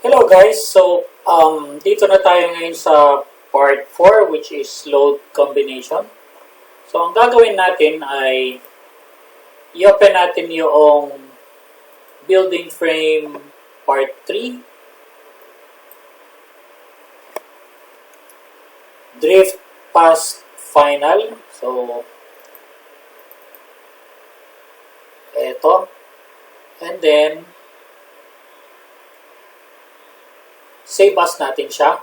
Hello guys, dito na tayo ngayon sa part 4 which is load combination. So ang gagawin natin ay i-open natin yung building frame part 3, drift past final. So eto, and then save as natin siya.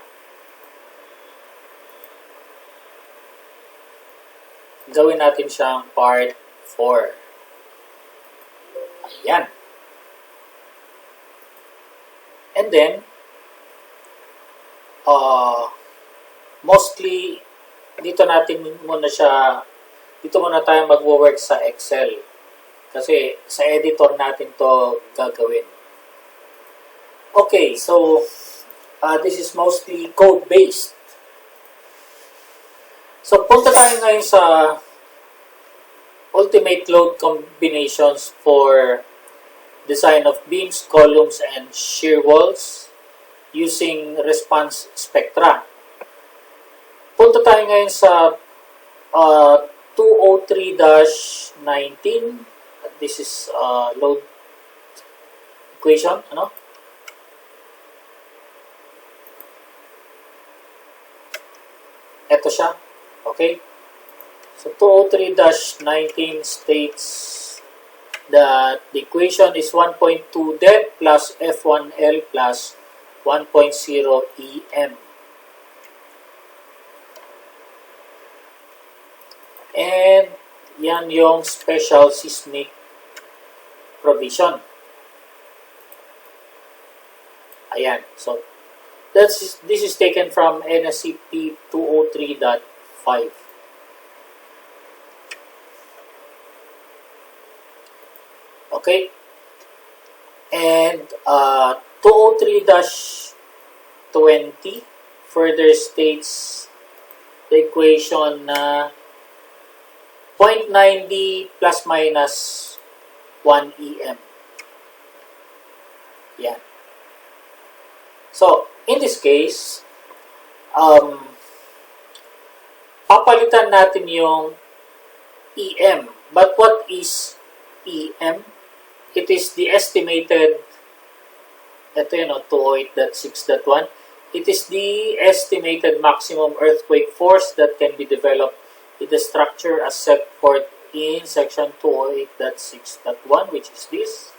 Gawin natin siyang part 4. Ayan. And then, mostly, dito muna tayo mag-work sa Excel. Kasi sa editor natin to gagawin. Okay, so, this is mostly code-based. So, punta tayo ngayon sa ultimate load combinations for design of beams, columns, and shear walls using response spectra. Punta tayo ngayon sa 203-19. This is load equation, Ito siya. Okay? So, 203-19 states that the equation is 1.2 det plus F1L plus 1.0 EM. And yan yung special seismic provision. Ayan. So, this is taken from NSCP 203.5. Okay? And 203-20 further states the equation na 0.90 plus minus 1 EM. Yan. So, in this case, papalitan natin yung EM. But what is EM? It is the estimated, ito yun, 208.6.1. It is the estimated maximum earthquake force that can be developed in the structure as set forth in section 208.6.1, which is this,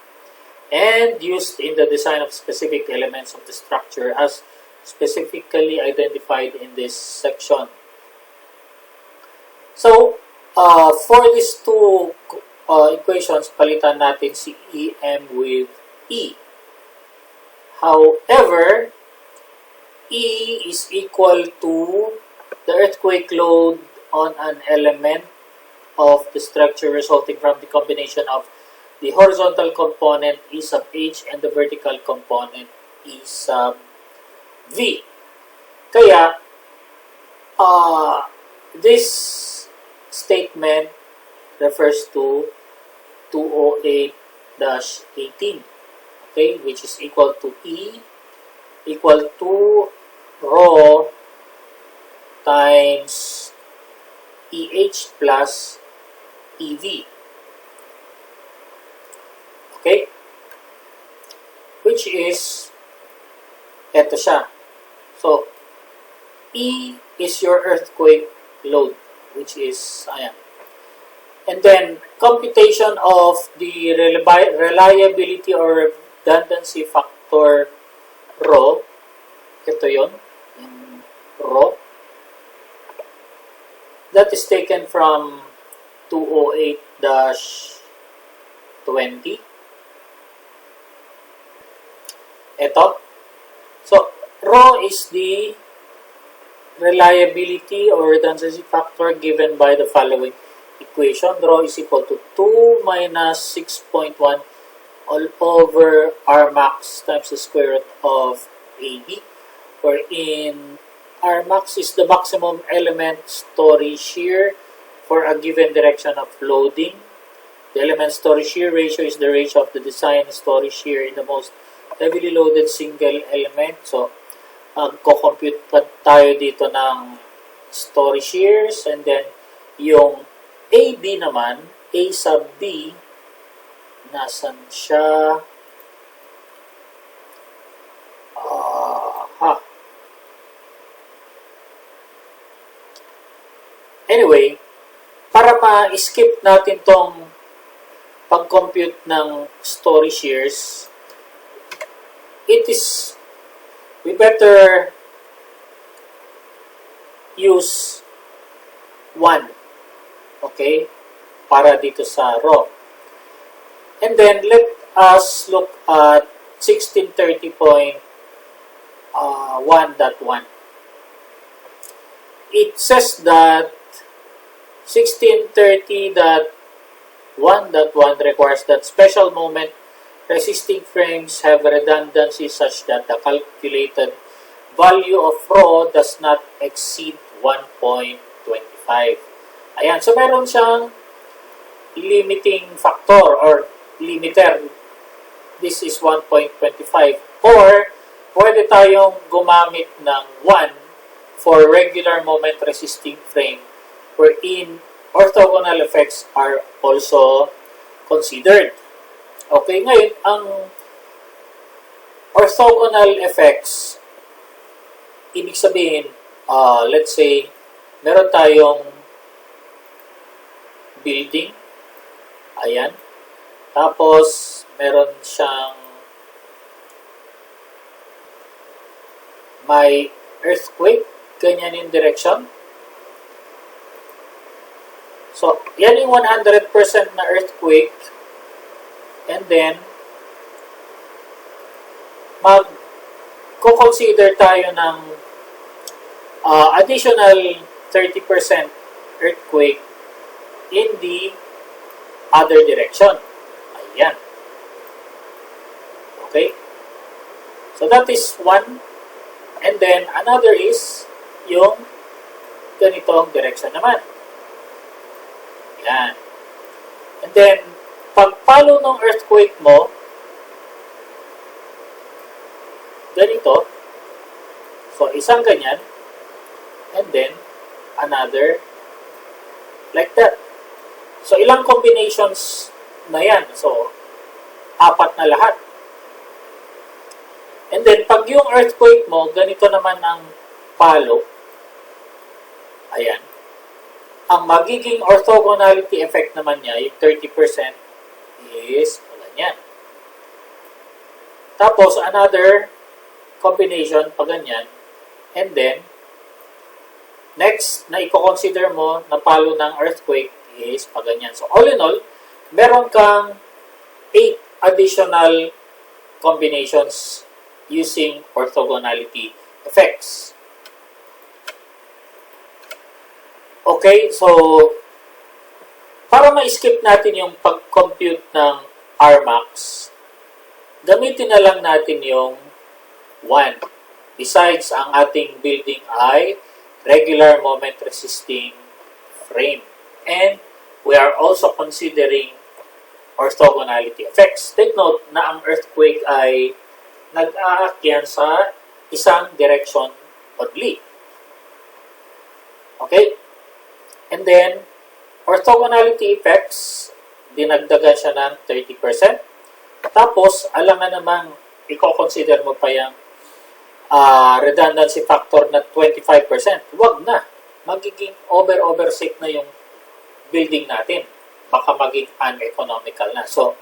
and used in the design of specific elements of the structure as specifically identified in this section. So, for these two equations, palitan natin si EM with E. However, E is equal to the earthquake load on an element of the structure resulting from the combination of the horizontal component E sub H and the vertical component E sub V. Kaya, this statement refers to 208-18, okay, which is equal to E equal to rho times EH plus EV. Okay? Which is, eto siya. So, E is your earthquake load, which is, ayan. And then, computation of the reliability or redundancy factor rho, ito yun, yung rho, that is taken from 208-20. Ito. So, rho is the reliability or redundancy factor given by the following equation. Rho is equal to 2 minus 6.1 all over R max times the square root of AB, wherein R max is the maximum element story shear for a given direction of loading. The element story shear ratio is the ratio of the design story shear in the most heavily loaded single element. So, magko-compute pa tayo dito ng story shares, and then yung AB naman, A sub B, nasan siya? Anyway, para ma-skip natin tong pag-compute ng story shares, we better use 1, okay, para dito sa row. And then, let us look at 1630.1.1. It says that 1630.1.1 requires that special moment resisting frames have redundancy such that the calculated value of row does not exceed 1.25. Ayan, so meron siyang limiting factor or limiter. This is 1.25. Or, pwede tayong gumamit ng 1 for regular moment resisting frame wherein orthogonal effects are also considered. Okay, ngayon, ang orthogonal effects, ibig sabihin, let's say, meron tayong building. Ayan. Tapos, meron siyang may earthquake. Ganyan yung direction. So, yan yung 100% na earthquake. And then, mag-consider tayo ng additional 30% earthquake in the other direction. Ayan. Okay? So, that is one. And then, another is yung ganitong direction naman. Ayan. And then, pag-follow ng earthquake mo, ganito. So, isang ganyan. And then, another like that. So, ilang combinations na yan? So, 4 na lahat. And then, pag yung earthquake mo, ganito naman ang follow. Ayan. Ang magiging orthogonality effect naman niya, yung 30%, is wala niyan. Tapos, another combination, pa ganyan. And then, next na i-consider mo na palo ng earthquake is pa ganyan. So, all in all, meron kang 8 additional combinations using orthogonality effects. Okay, so para ma-skip natin yung pag-compute ng Rmax, gamitin na lang natin yung 1. Besides, ang ating building ay regular moment resisting frame. And we are also considering orthogonality effects. Take note na ang earthquake ay nag-aakyan sa isang direction only. Okay? And then, orthogonality effects, dinagdagan siya ng 30%. Tapos, alangan namang, i-consider mo pa yung redundancy factor na 25%. Huwag na. Magiging over-oversake na yung building natin. Baka maging uneconomical na. So,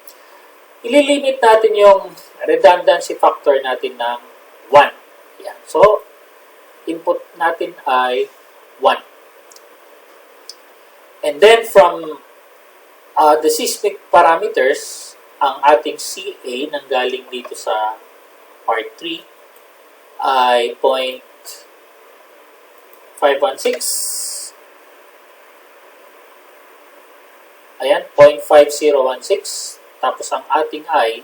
ililimit natin yung redundancy factor natin ng 1. Yan. So, input natin ay 1. And then from the seismic parameters, ang ating CA nang galing dito sa part 3 ay 0.516. Ayan, 0.5016. Tapos ang ating I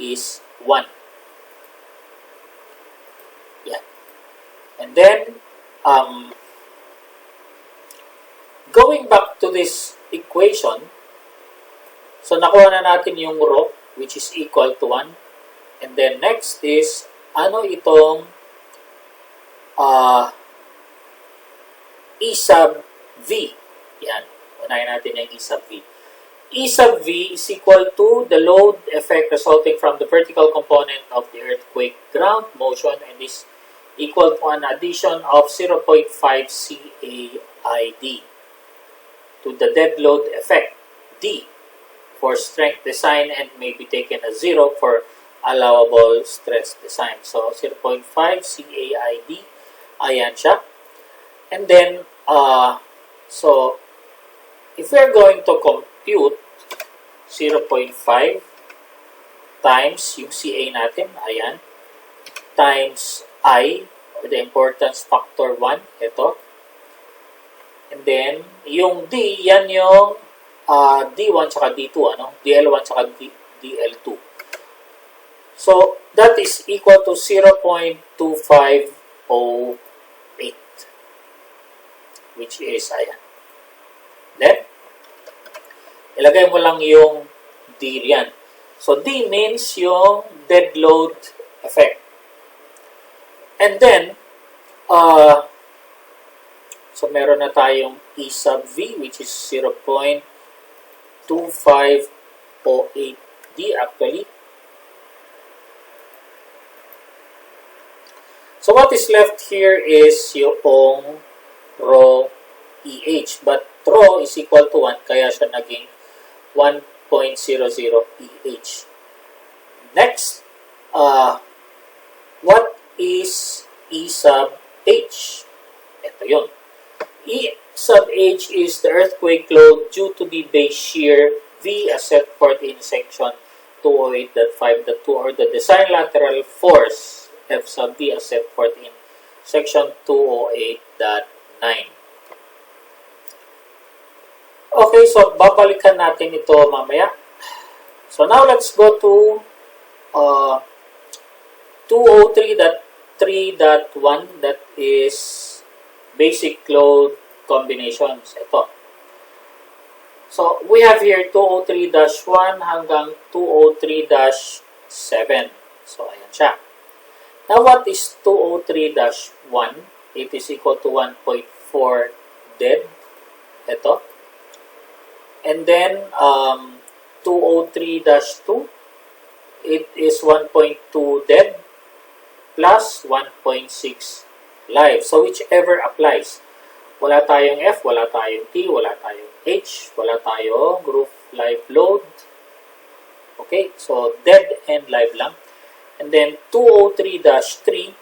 is 1. Yan. And then, going back to this equation, so nakuha na natin yung rho, which is equal to 1. And then next is, ano itong E sub V? Yan. Unahin natin yung E sub V. E sub V is equal to the load effect resulting from the vertical component of the earthquake ground motion and is equal to an addition of 0.5 CAID to the dead load effect, D, for strength design and may be taken as 0 for allowable stress design. So, 0.5 CAID, ayan siya. And then, so, if we're going to compute 0.5 times yung CA natin, ayan, times I, or the importance factor 1, ito. And then, yung D, yan yung D1 tsaka D2, ano? DL1 tsaka DL2. So, that is equal to 0.2508, which is, ayan. Then, ilagay mo lang yung D yan. So, D means yung dead load effect. And then, so meron na tayong E sub V, which is 0.2508D actually. So what is left here is yung rho EH. But rho is equal to 1, kaya siya naging 1.00 EH. Next, what is E sub H? Ito yun. E sub H is the earthquake load due to the base shear V as set forth in section 208.5.2 or the design lateral force F sub V as set forth in section 208.9. Okay, so babalikan natin ito mamaya. So now let's go to 203.3.1, that is basic load combinations. Ito. So we have here 203-1 hanggang 203-7. So ayan siya. Now what is 203-1? It is equal to 1.4 dead. Ito. And then 203-2, it is 1.2 dead plus 1.6 live. So whichever applies. Wala tayong F, wala tayong T, wala tayong H, wala tayong roof live load. Okay, so dead and live lang. And then 203-3,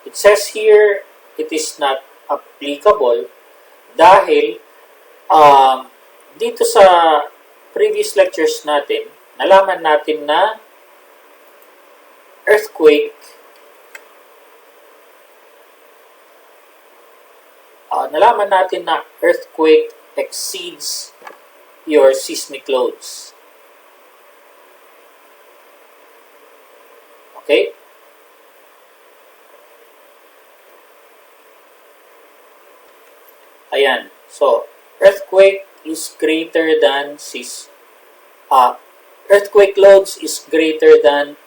it says here it is not applicable dahil dito sa previous lectures natin, nalaman natin na earthquake exceeds your seismic loads. Okay? Ayan. So, earthquake is greater than earthquake loads is greater than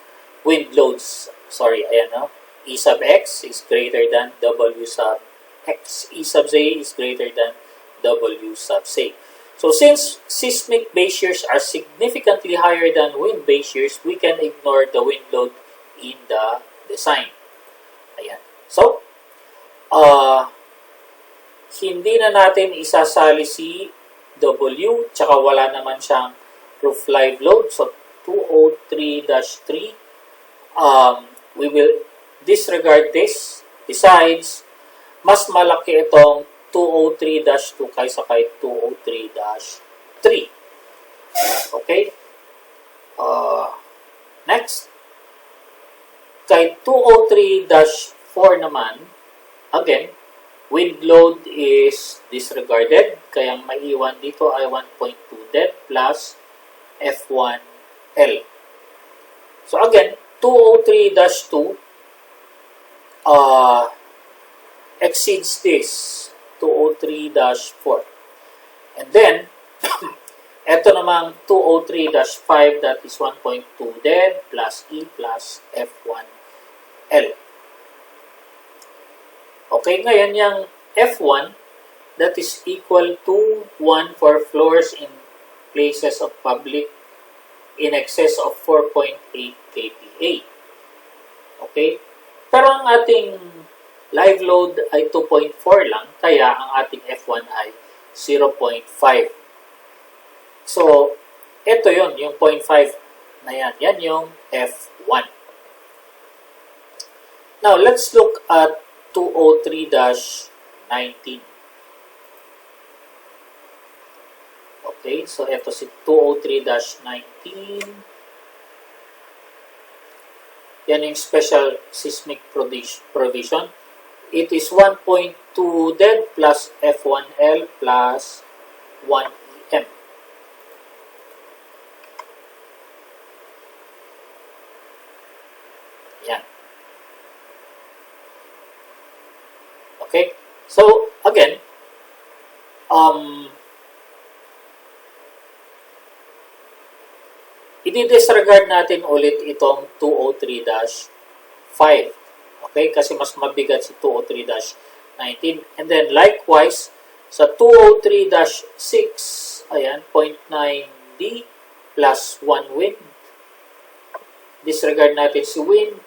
wind loads. Sorry, ayan, no? E sub X is greater than W sub X. E sub Z is greater than W sub Z. So, since seismic base shears are significantly higher than wind base shears, we can ignore the wind load in the design. Ayan. So, hindi na natin isasali si W, tsaka wala naman siyang roof live load. So, 203-3, we will disregard this. Besides, mas malaki itong 203-2 kaysa kay 203-3. Okay? Next. Kay 203-4 naman, again, wind load is disregarded. Kaya maiwan dito ay 1.2 dead plus F1L. So again, 203-2 exceeds this 203-4. And then, Ito namang 203-5, that is 1.2 dead plus E plus F1L. Okay, ngayon yung F1, that is equal to 1 for floors in places of public in excess of 4.8 kPa. Okay? Pero ang ating live load ay 2.4 lang, kaya ang ating F1 ay 0.5. So, ito yun, yung 0.5 na yan. Yan yung F1. Now, let's look at 203-19. Okay, so ito si 203-19. Yan yung special seismic provision. It is 1.2 dead plus F1L plus 1 EM. Yan. Okay? So, again, i-disregard natin ulit itong 203-5. Okay? Kasi mas mabigat si 203-19. And then, likewise, sa 203-6, ayan, 0.9D plus 1 wind. Disregard natin si wind.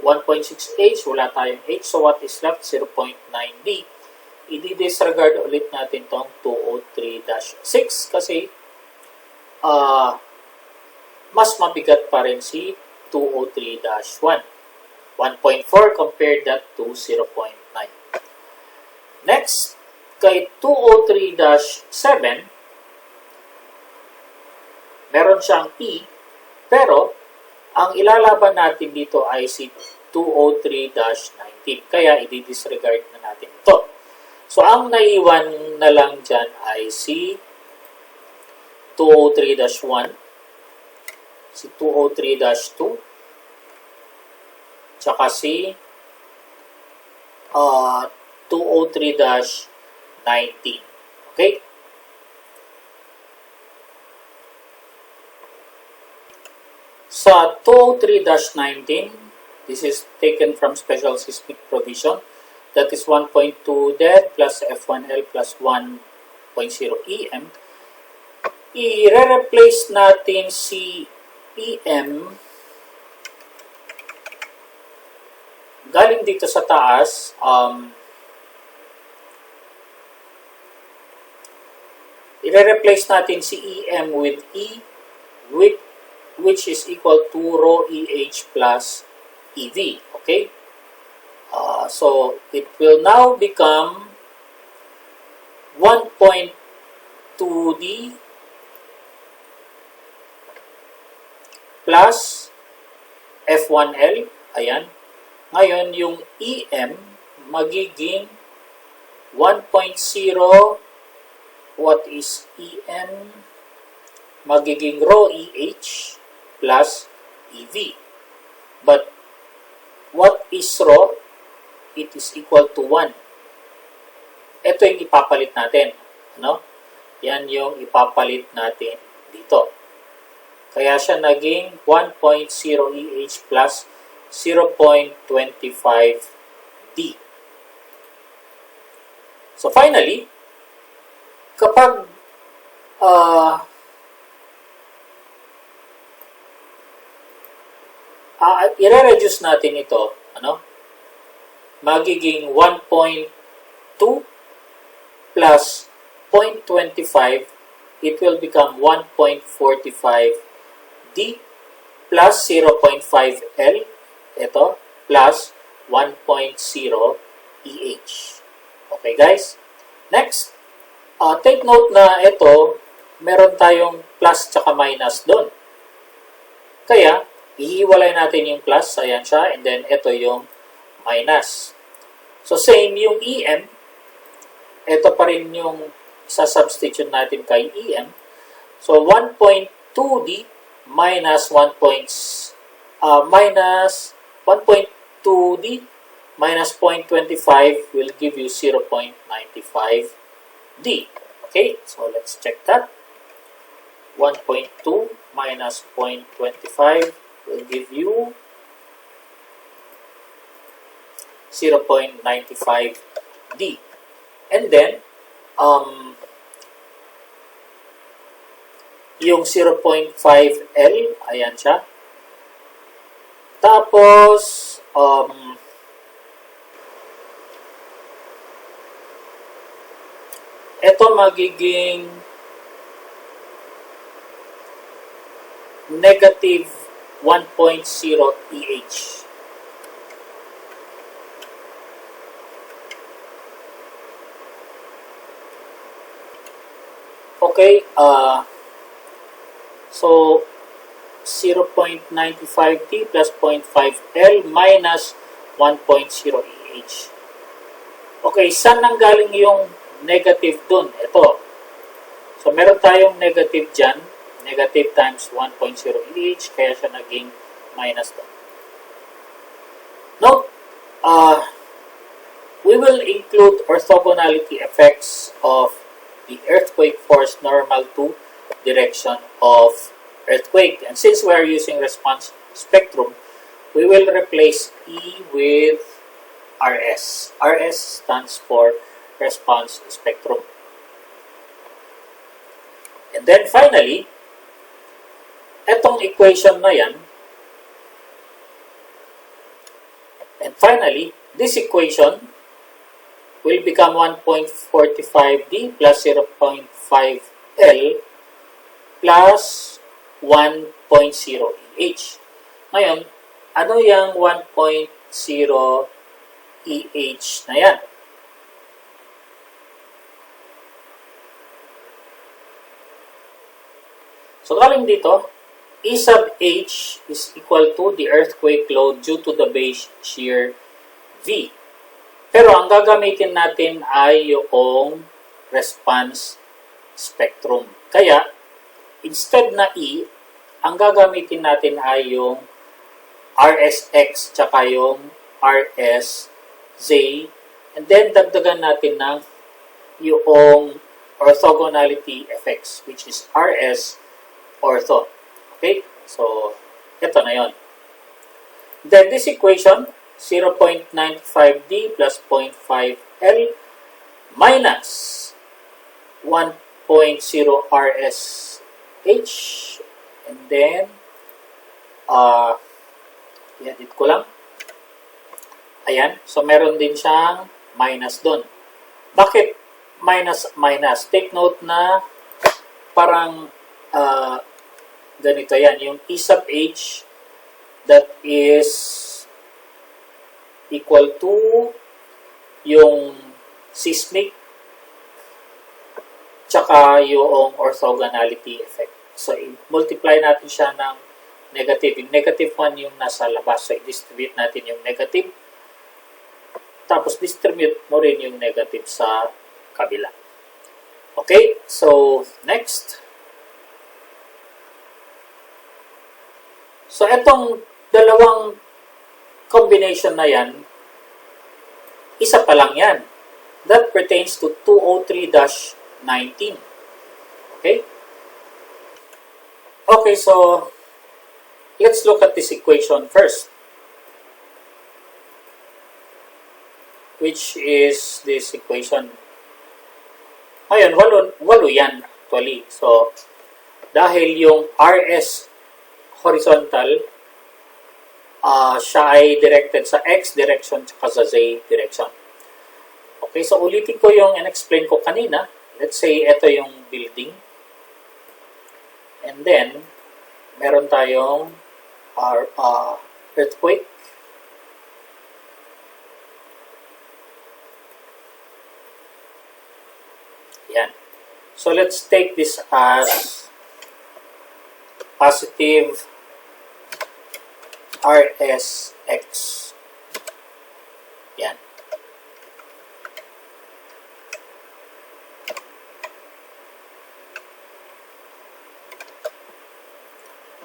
1.6H, wala tayong H. So, what is left? 0.9D. I-disregard ulit natin tong 203-6 kasi mas mabigat pa rin si 203-1. 1.4 compared that to 0.9. Next, kay 203-7, meron siyang E, pero ang ilalaban natin dito ay si 203-19. Kaya, i-disregard na natin ito. So, ang naiwan na lang dyan ay si 203-1, si 203-2, tsaka si 203-19. Okay? Sa 203-19, this is taken from special seismic provision. That is 1.2 dead plus F1L plus 1.0 EM. I-replace natin si EM galing dito sa taas. I-replace natin si EM with E, which is equal to rho EH plus EV. Okay? So, it will now become 1.2D plus F1L. Ayan. Ngayon, yung EM magiging 1.0. What is EM? Magiging rho EH plus EV. But, what is rho? It is equal to 1. Ito yung ipapalit natin. No? Yan yung ipapalit natin dito. Kaya siya naging 1.0 EH plus 0.25D. So finally, kapag i-reduce natin ito, magiging 1.2 plus 0.25, it will become 1.45D plus 0.5L, ito, plus 1.0 EH. Okay, guys? Next, take note na ito, meron tayong plus tsaka minus doon. Kaya, ihiwalay natin yung plus, ayan siya, and then ito yung minus. So, same yung EM, ito pa rin yung sa-substitute natin kay EM. So, 1.2D minus 1.2D minus 0.25 will give you 0.95D. Okay, so let's check that. 1.2 minus 0.25 will give you 0.95D. And then, yung 0.5L, ayan siya. Tapos, ito magiging negative 1.0 EH. Okay, so 0.95T plus 0.5L minus 1.0 EH. Okay, saan nanggaling yung negative dun? Ito. So, meron tayong negative dyan. Negative times 1.0 EH, kaya siya naging minus dun. Note, we will include orthogonality effects of the earthquake force normal to direction of earthquake. And since we are using response spectrum, we will replace E with RS. RS stands for response spectrum. And then finally, etong equation na yan, and finally, this equation will become 1.45D plus 0.5L plus 1.0 EH. Ngayon, ano yung 1.0 EH na yan? So, galing dito, E sub H is equal to the earthquake load due to the base shear V. Pero ang gagamitin natin ay yung response spectrum. Kaya, instead na E, ang gagamitin natin ay yung RSX tsaka yung RSZ. And then, dagdagan natin ng yung orthogonality effects, which is RS ortho. Okay? So, ito na yon. Then, this equation, 0.95D plus 0.5L minus 1.0 RSH, and then i-edit ko lang. Ayan. So, meron din siyang minus doon. Bakit minus? Take note na parang ganito yan. Yung E sub H that is equal to yung seismic tsaka yung orthogonality effect. So, i-multiply natin siya ng negative. Yung negative 1 yung nasa labas. So, i-distribute natin yung negative. Tapos, distribute mo rin yung negative sa kabila. Okay? So, next. So, etong dalawang combination na yan, isa pa lang yan. That pertains to 203-19. Okay? Okay, so let's look at this equation first. Which is this equation. Ngayon, walo yan actually. So, dahil yung RS horizontal, siya ay directed sa X direction at sa Z direction. Okay, so ulitin ko yung in-explain ko kanina. Let's say, ito yung building. And then, meron tayong earthquake. Yan. So, let's take this as positive RSX. Yan.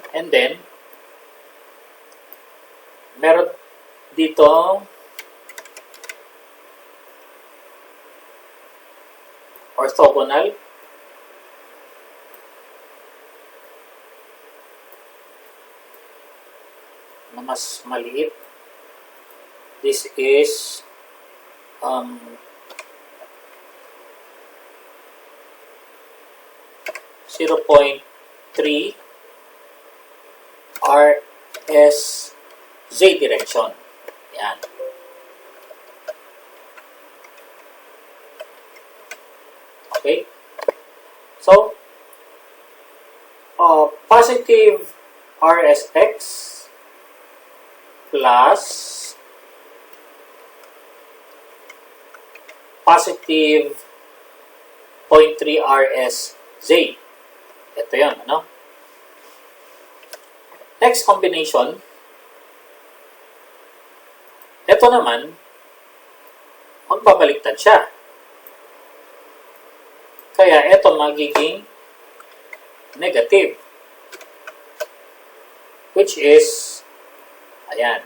And then, meron dito orthogonal. mas maliit. This is 0.3 RSZ direction. Yan. Okay? So, positive RSX plus positive 0.3 RSZ. Ito yun, ano? Next combination, ito naman, magbabaliktad siya. Kaya ito magiging negative. Which is, ayan.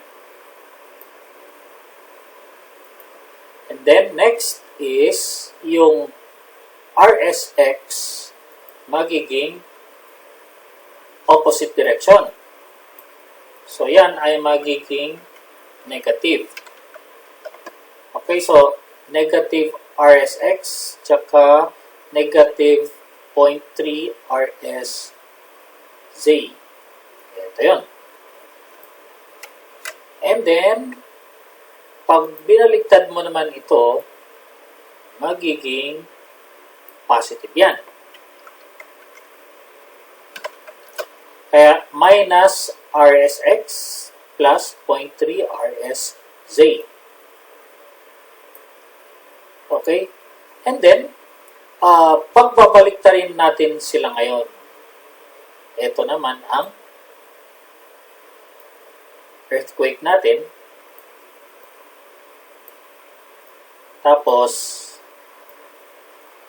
And then next is yung RSX magiging opposite direction. So, yan ay magiging negative. Okay, so negative RSX tsaka negative 0.3 RSZ. Ito yun. And then, pag binaliktad mo naman ito, magiging positive yan. Kaya minus RSX plus 0.3 RSZ. Okay? And then, pagbabaliktarin natin sila ngayon. Ito naman ang earthquake natin. Tapos,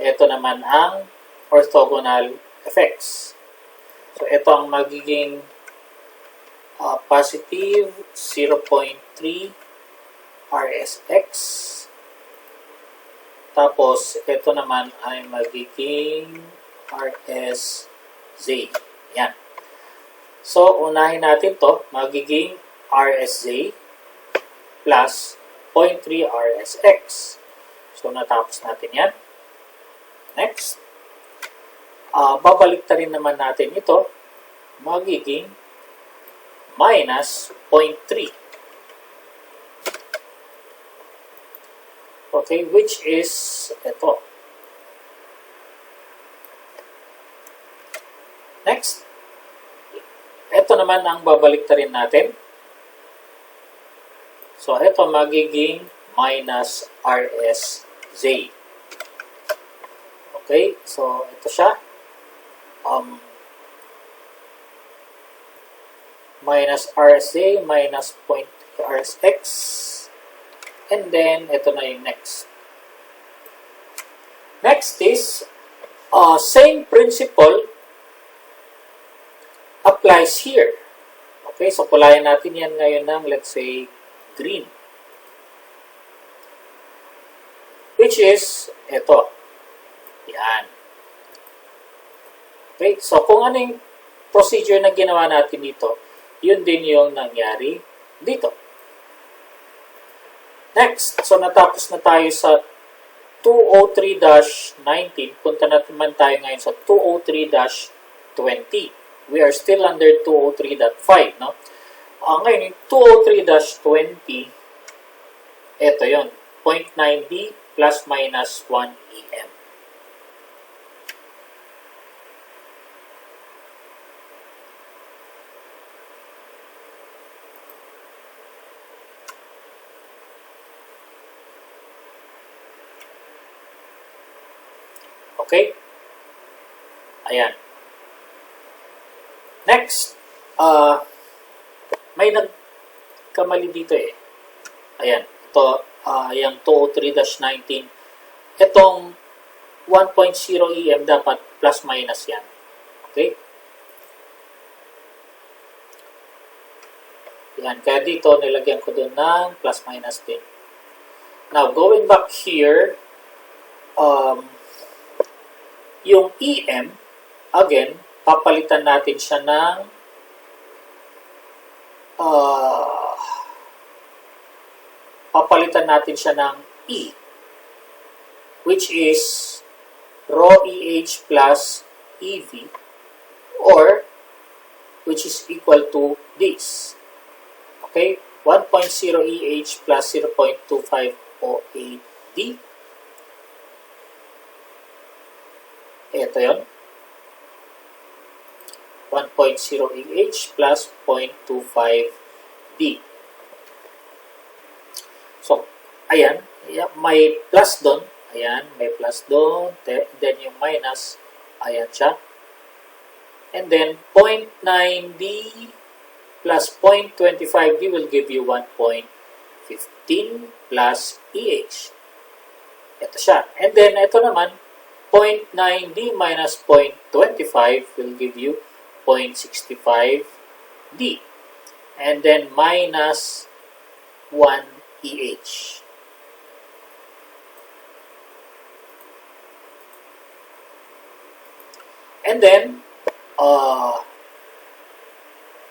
ito naman ang orthogonal effects. So, ito ang magiging positive 0.3 RSX. Tapos, ito naman ay magiging RSZ. Yan. So, unahin natin to magiging RSZ plus 0.3 RSX. So, natapos natin yan. Next. Babaliktarin naman natin ito. Magiging minus 0.3. Okay, which is ito. Next. Ito naman ang babaliktarin natin. So, ito magiging minus RSZ. Okay, so ito siya. Minus RSZ minus 0.3 RSX. And then, ito na yung next. Next is, same principle applies here. Okay, so kulayan natin yan ngayon ng, let's say, green. Which is, ito. Yan. Okay, so kung ano yung procedure na ginawa natin dito, yun din yung nangyari dito. Next, so natapos na tayo sa 203-19. Punta naman tayo ngayon sa 203-20. We are still under 203.5, no? Ngayon, yung 203-20, ito yun, 0.9D plus minus 1 EM. Okay? Ayan. Next, may nagkamali dito eh. Ayan. Ito, yung 203-19. Itong 1.0 EM dapat plus minus yan. Okay? Yan. Kaya dito, nilagyan ko doon ng plus minus din. Now, going back here, yung EM, again, papalitan natin siya ng uh, papalitan natin siya ng E, which is rho EH plus EV, or which is equal to this. Okay? 1.0 EH plus 0.25 OAD. Ito yun. 1.0 EH plus 0.25 D. So, ayan. May plus doon. Ayan, may plus doon. Then yung minus, ayan siya. And then 0.9D plus 0.25D will give you 1.15 plus EH. Ito siya. And then ito naman, 0.9D minus 0.25 will give you 0.65D. And then minus 1 EH. And then,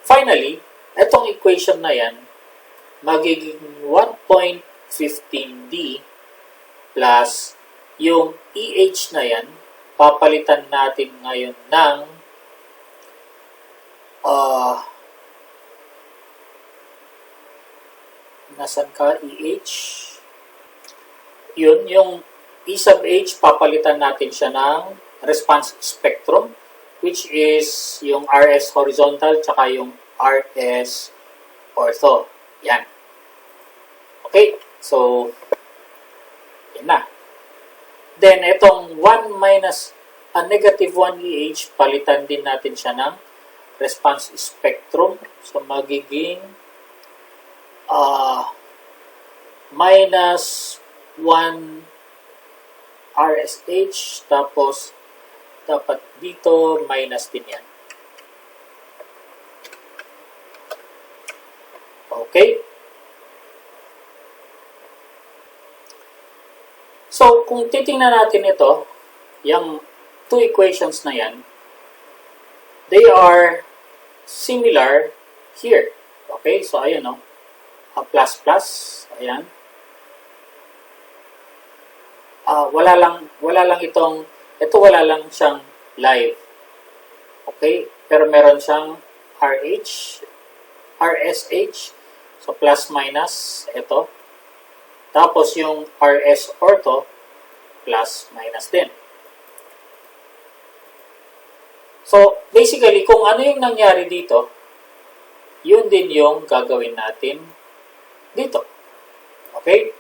finally, itong equation na yan, magiging 1.15D plus yung EH na yan, papalitan natin ngayon ng nasan ka, EH? Yun, yung E sub H, papalitan natin siya ng response spectrum, which is yung RS horizontal tsaka yung RS ortho. Yan. Okay, so yan na. Then, itong 1 minus negative 1 EH, palitan din natin siya ng response spectrum. So, magiging minus 1 RSH, tapos dapat dito minus din yan. Okay? So, kung titingnan natin ito, yung two equations na yan, they are similar here. Okay? So, ayan o. Plus plus. Ayan. Wala lang itong, ito wala lang siyang live. Okay? Pero meron siyang RH, RSH. So, plus minus, ito. Tapos yung RS ortho, plus minus din. So, basically, kung ano yung nangyari dito, yun din yung gagawin natin dito. Okay?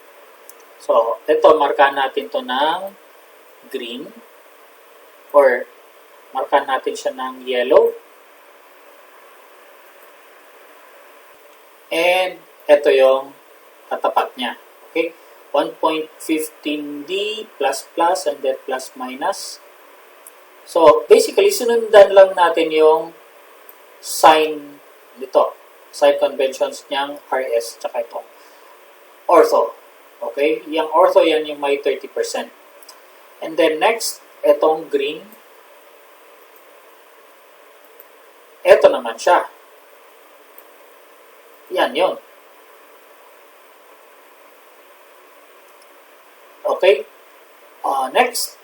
So, ito, markahan natin to ng green, or markahan natin siya ng yellow. And ito yung katapat niya. Okay? 1.15D plus plus and then plus minus. So, basically, sunundan lang natin yung sign nito. Sign conventions niyang RS tsaka itong ortho. Okay? Yung ortho, yan yung may 30%. And then next, itong green. Ito naman siya. Yan yun. Okay? Next,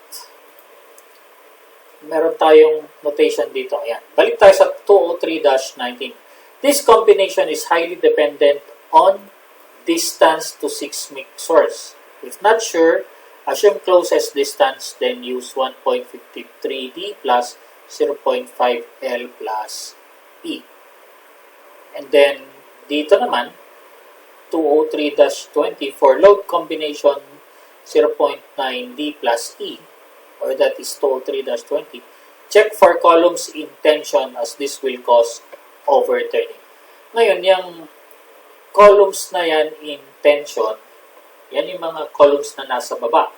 meron tayong notation dito. Ayan. Balik tayo sa 203-19. This combination is highly dependent on distance to 6-mic source. If not sure, assume closest distance, then use 1.53D plus 0.5L plus E. And then, dito naman, 203-20 for load combination 0.9D plus E, or that is 203-20. Check for columns in tension as this will cause overturning. Ngayon, yung columns na yan in tension, yan yung mga columns na nasa baba.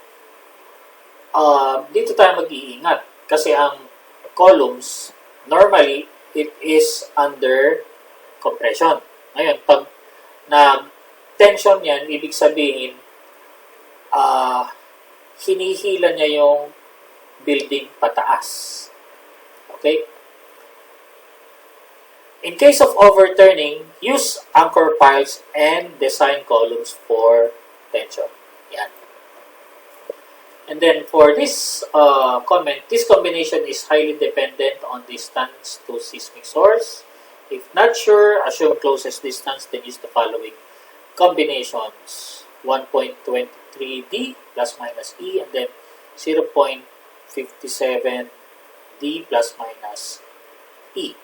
Dito tayo mag-iingat kasi ang columns, normally, it is under compression. Ngayon, pag nag-tension yan, ibig sabihin, hinihila niya yung building pataas. Okay? In case of overturning, use anchor piles and design columns for tension. Yan. And then for this comment, this combination is highly dependent on distance to seismic source. If not sure, assume closest distance, then use the following combinations. 1.23D plus minus E, and then 0.57D plus minus E.